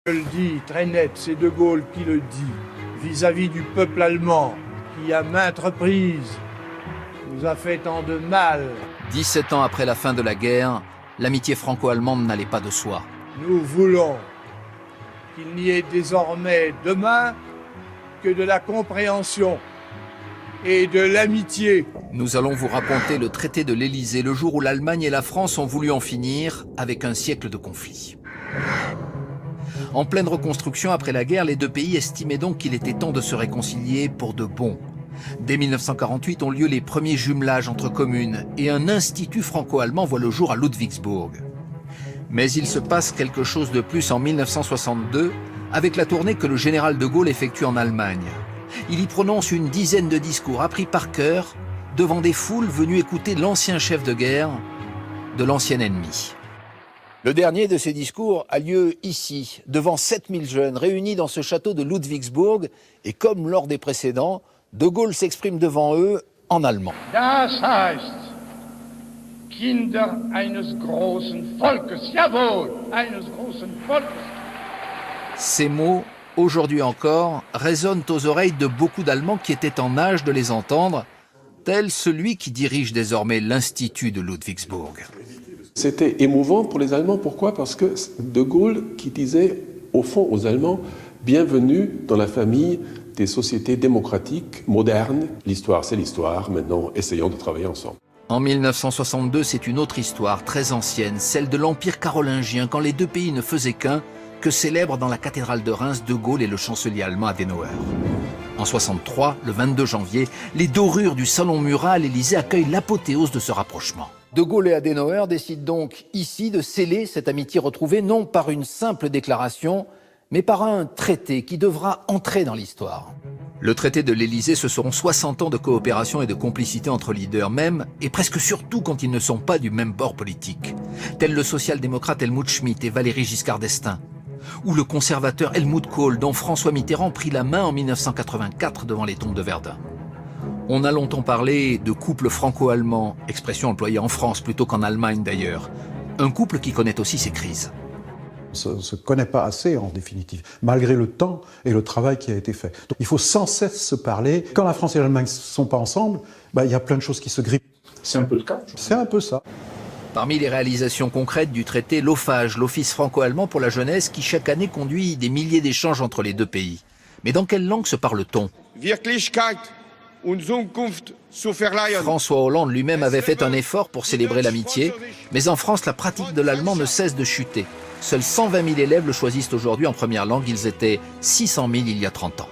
Je le dis très net, c'est De Gaulle qui le dit, vis-à-vis du peuple allemand, qui à maintes reprises nous a fait tant de mal. 17 ans après la fin de la guerre, l'amitié franco-allemande n'allait pas de soi. Nous voulons qu'il n'y ait désormais demain que de la compréhension et de l'amitié. Nous allons vous raconter le traité de l'Élysée, le jour où l'Allemagne et la France ont voulu en finir avec un siècle de conflit. En pleine reconstruction après la guerre, les deux pays estimaient donc qu'il était temps de se réconcilier pour de bon. Dès 1948 ont lieu les premiers jumelages entre communes et un institut franco-allemand voit le jour à Ludwigsburg. Mais il se passe quelque chose de plus en 1962 avec la tournée que le général de Gaulle effectue en Allemagne. Il y prononce une dizaine de discours appris par cœur devant des foules venues écouter l'ancien chef de guerre de l'ancien ennemi. Le dernier de ces discours a lieu ici, devant 7000 jeunes réunis dans ce château de Ludwigsburg. Et comme lors des précédents, De Gaulle s'exprime devant eux en allemand. Das heißt, Kinder eines großen Volkes, jawohl, eines großen Volkes. Ces mots, aujourd'hui encore, résonnent aux oreilles de beaucoup d'Allemands qui étaient en âge de les entendre, tel celui qui dirige désormais l'Institut de Ludwigsburg. C'était émouvant pour les Allemands. Pourquoi? Parce que De Gaulle qui disait au fond aux Allemands « Bienvenue dans la famille des sociétés démocratiques modernes. L'histoire, c'est l'histoire. Maintenant, essayons de travailler ensemble. » En 1962, c'est une autre histoire très ancienne, celle de l'Empire carolingien, quand les deux pays ne faisaient qu'un, que célèbrent dans la cathédrale de Reims De Gaulle et le chancelier allemand Adenauer. En 1963, le 22 janvier, les dorures du salon murat à l'Élysée accueillent l'apothéose de ce rapprochement. De Gaulle et Adenauer décident donc ici de sceller cette amitié retrouvée non par une simple déclaration, mais par un traité qui devra entrer dans l'histoire. Le traité de l'Élysée, ce seront 60 ans de coopération et de complicité entre leaders, même et presque surtout quand ils ne sont pas du même bord politique, tels le social-démocrate Helmut Schmidt et Valéry Giscard d'Estaing, ou le conservateur Helmut Kohl, dont François Mitterrand prit la main en 1984 devant les tombes de Verdun. On a longtemps parlé de couple franco-allemand, expression employée en France plutôt qu'en Allemagne d'ailleurs. Un couple qui connaît aussi ses crises. On ne se connaît pas assez en définitive, malgré le temps et le travail qui a été fait. Donc, il faut sans cesse se parler. Quand la France et l'Allemagne ne sont pas ensemble, il y a plein de choses qui se grippent. C'est un peu le cas. C'est un peu ça. Parmi les réalisations concrètes du traité, l'OFAGE, l'Office franco-allemand pour la jeunesse, qui chaque année conduit des milliers d'échanges entre les deux pays. Mais dans quelle langue se parle-t-on? François Hollande lui-même avait fait un effort pour célébrer l'amitié, mais en France, la pratique de l'allemand ne cesse de chuter. Seuls 120 000 élèves le choisissent aujourd'hui en première langue, ils étaient 600 000 il y a 30 ans.